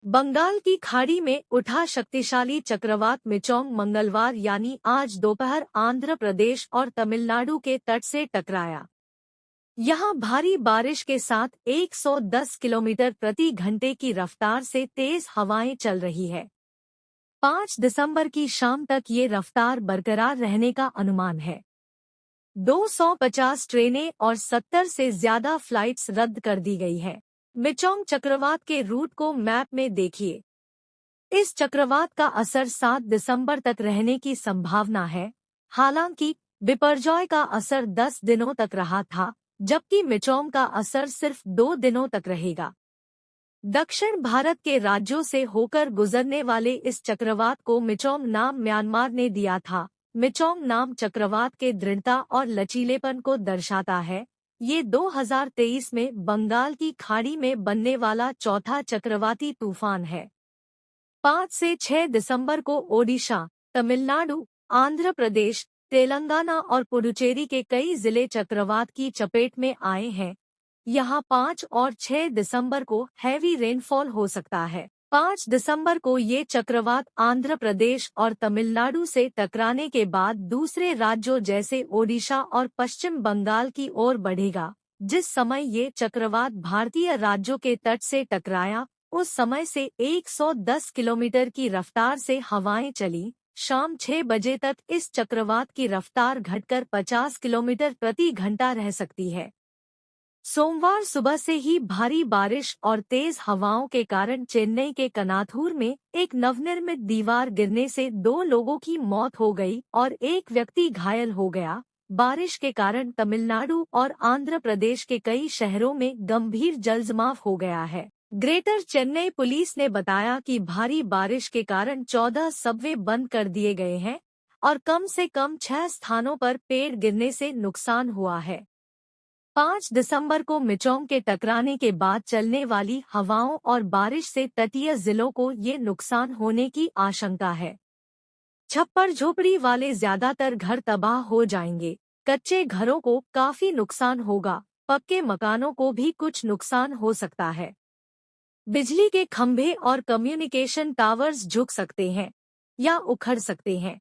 बंगाल की खाड़ी में उठा शक्तिशाली चक्रवात मिचोंग मंगलवार यानी आज दोपहर आंध्र प्रदेश और तमिलनाडु के तट से टकराया। यहां भारी बारिश के साथ 110 किलोमीटर प्रति घंटे की रफ्तार से तेज हवाएं चल रही है। 5 दिसंबर की शाम तक ये रफ्तार बरकरार रहने का अनुमान है। 250 ट्रेनें और 70 से ज्यादा फ्लाइट्स रद्द कर दी गई है। मिचोंग चक्रवात के रूट को मैप में देखिए। इस चक्रवात का असर 7 दिसंबर तक रहने की संभावना है। हालांकि बिपरजॉय का असर 10 दिनों तक रहा था, जबकि मिचोंग का असर सिर्फ 2 दिनों तक रहेगा। दक्षिण भारत के राज्यों से होकर गुजरने वाले इस चक्रवात को मिचोंग नाम म्यांमार ने दिया था। मिचोंग नाम चक्रवात के दृढ़ता और लचीलेपन को दर्शाता है। ये 2023 में बंगाल की खाड़ी में बनने वाला चौथा चक्रवाती तूफान है। 5 से 6 दिसंबर को ओडिशा, तमिलनाडु, आंध्र प्रदेश, तेलंगाना और पुडुचेरी के कई जिले चक्रवात की चपेट में आए हैं। यहां 5 और 6 दिसंबर को हैवी रेनफॉल हो सकता है। 5 दिसंबर को ये चक्रवात आंध्र प्रदेश और तमिलनाडु से टकराने के बाद दूसरे राज्यों जैसे ओडिशा और पश्चिम बंगाल की ओर बढ़ेगा। जिस समय ये चक्रवात भारतीय राज्यों के तट से टकराया, उस समय से 110 किलोमीटर की रफ्तार से हवाएं चली। शाम 6 बजे तक इस चक्रवात की रफ्तार घटकर 50 किलोमीटर प्रति घंटा रह सकती है। सोमवार सुबह से ही भारी बारिश और तेज हवाओं के कारण चेन्नई के कनाथूर में एक नवनिर्मित दीवार गिरने से 2 लोगों की मौत हो गई और एक व्यक्ति घायल हो गया। बारिश के कारण तमिलनाडु और आंध्र प्रदेश के कई शहरों में गंभीर जलजमाव हो गया है। ग्रेटर चेन्नई पुलिस ने बताया कि भारी बारिश के कारण 14 सबवे बंद कर दिए गए हैं और कम से कम 6 स्थानों पर पेड़ गिरने से नुकसान हुआ है। 5 दिसंबर को मिचोंग के टकराने के बाद चलने वाली हवाओं और बारिश से तटीय जिलों को ये नुकसान होने की आशंका है। छप्पर झोपड़ी वाले ज्यादातर घर तबाह हो जाएंगे। कच्चे घरों को काफी नुकसान होगा। पक्के मकानों को भी कुछ नुकसान हो सकता है। बिजली के खंभे और कम्युनिकेशन टावर्स झुक सकते हैं या उखड़ सकते हैं।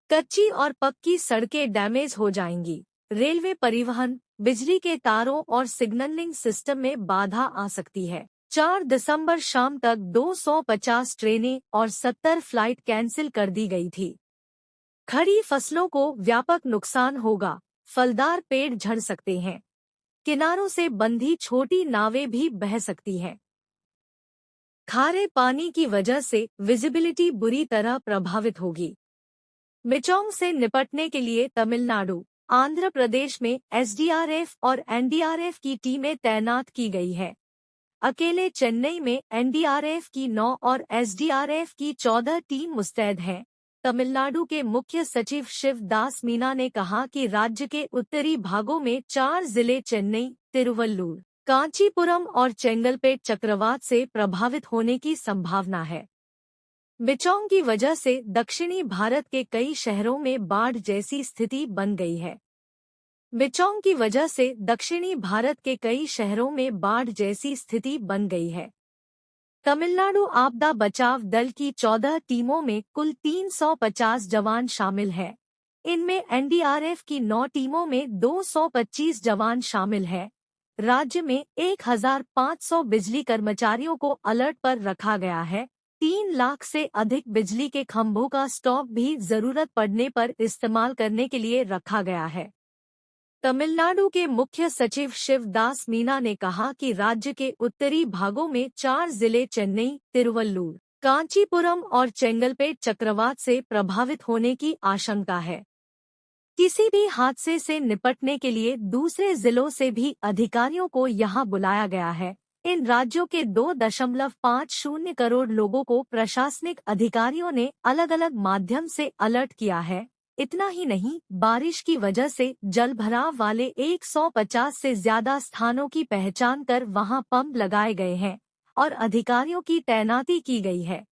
कच्ची और पक्की सड़कें डैमेज हो जाएंगी। रेलवे, परिवहन, बिजली के तारों और सिग्नलिंग सिस्टम में बाधा आ सकती है। 4 दिसंबर शाम तक 250 ट्रेनें और 70 फ्लाइट कैंसिल कर दी गई थी। खड़ी फसलों को व्यापक नुकसान होगा। फलदार पेड़ झड़ सकते हैं। किनारों से बंधी छोटी नावें भी बह सकती हैं। खारे पानी की वजह से विजिबिलिटी बुरी तरह प्रभावित होगी। मिचोंग से निपटने के लिए तमिलनाडु, आंध्र प्रदेश में एसडीआरएफ और एनडीआरएफ की टीमें तैनात की गई है। अकेले चेन्नई में एनडीआरएफ की 9 और एसडीआरएफ की 14 टीम मुस्तैद हैं। तमिलनाडु के मुख्य सचिव शिव दास मीना ने कहा कि राज्य के उत्तरी भागों में 4 जिले चेन्नई, तिरुवल्लुर, कांचीपुरम और चेंगलपेट चक्रवात से प्रभावित होने की संभावना है। मिचोंग की वजह से दक्षिणी भारत के कई शहरों में बाढ़ जैसी स्थिति बन गई है। मिचोंग की वजह से दक्षिणी भारत के कई शहरों में बाढ़ जैसी स्थिति बन गई है। तमिलनाडु आपदा बचाव दल की 14 टीमों में कुल 350 जवान शामिल हैं। इनमें एनडीआरएफ की 9 टीमों में 225 जवान शामिल हैं। राज्य में 1500 बिजली कर्मचारियों को अलर्ट पर रखा गया है। 3 लाख से अधिक बिजली के खंभों का स्टॉक भी जरूरत पड़ने पर इस्तेमाल करने के लिए रखा गया है। तमिलनाडु के मुख्य सचिव शिव दास मीना ने कहा कि राज्य के उत्तरी भागों में 4 जिले चेन्नई, तिरुवल्लुर, कांचीपुरम और चेंगलपेट चक्रवात से प्रभावित होने की आशंका है। किसी भी हादसे से निपटने के लिए दूसरे जिलों से भी अधिकारियों को यहां बुलाया गया है। इन राज्यों के 2.50 करोड़ लोगों को प्रशासनिक अधिकारियों ने अलग अलग माध्यम से अलर्ट किया है। इतना ही नहीं, बारिश की वजह से जलभराव वाले 150 से ज्यादा स्थानों की पहचान कर वहां पंप लगाए गए हैं और अधिकारियों की तैनाती की गई है।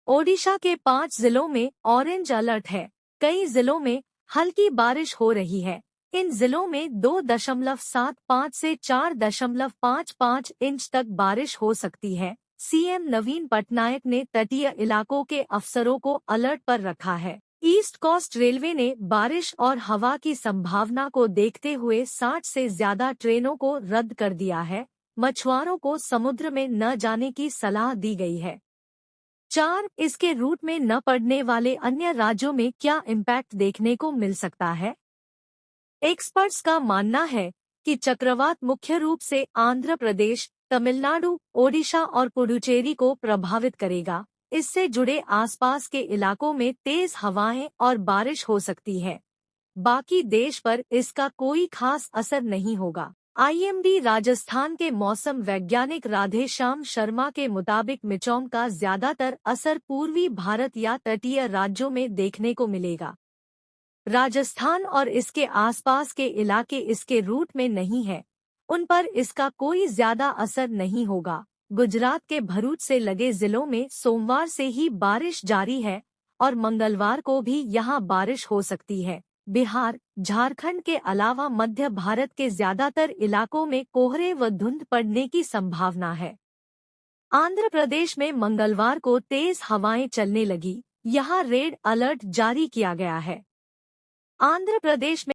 ओडिशा के 5 जिलों में ऑरेंज अलर्ट है। कई जिलों में हल्की बारिश हो रही है। इन जिलों में 2.75 से 4.55 इंच तक बारिश हो सकती है। सीएम नवीन पटनायक ने तटीय इलाकों के अफसरों को अलर्ट पर रखा है। ईस्ट कोस्ट रेलवे ने बारिश और हवा की संभावना को देखते हुए 60 से ज्यादा ट्रेनों को रद्द कर दिया है। मछुआरों को समुद्र में न जाने की सलाह दी गई है। 4. इसके रूट में न पड़ने वाले अन्य राज्यों में क्या इम्पैक्ट देखने को मिल सकता है? एक्सपर्ट्स का मानना है कि चक्रवात मुख्य रूप से आंध्र प्रदेश, तमिलनाडु, ओडिशा और पुडुचेरी को प्रभावित करेगा। इससे जुड़े आसपास के इलाकों में तेज हवाएं और बारिश हो सकती है। बाकी देश पर इसका कोई खास असर नहीं होगा। आईएमडी राजस्थान के मौसम वैज्ञानिक राधेश्याम शर्मा के मुताबिक मिचोंग का ज्यादातर असर पूर्वी भारत या तटीय राज्यों में देखने को मिलेगा। राजस्थान और इसके आसपास के इलाके इसके रूट में नहीं है, उन पर इसका कोई ज्यादा असर नहीं होगा। गुजरात के भरूच से लगे जिलों में सोमवार से ही बारिश जारी है और मंगलवार को भी यहां बारिश हो सकती है। बिहार, झारखंड के अलावा मध्य भारत के ज्यादातर इलाकों में कोहरे व धुंध पड़ने की संभावना है। आंध्र प्रदेश में मंगलवार को तेज हवाएं चलने लगी, यहां रेड अलर्ट जारी किया गया है। आंध्र प्रदेश में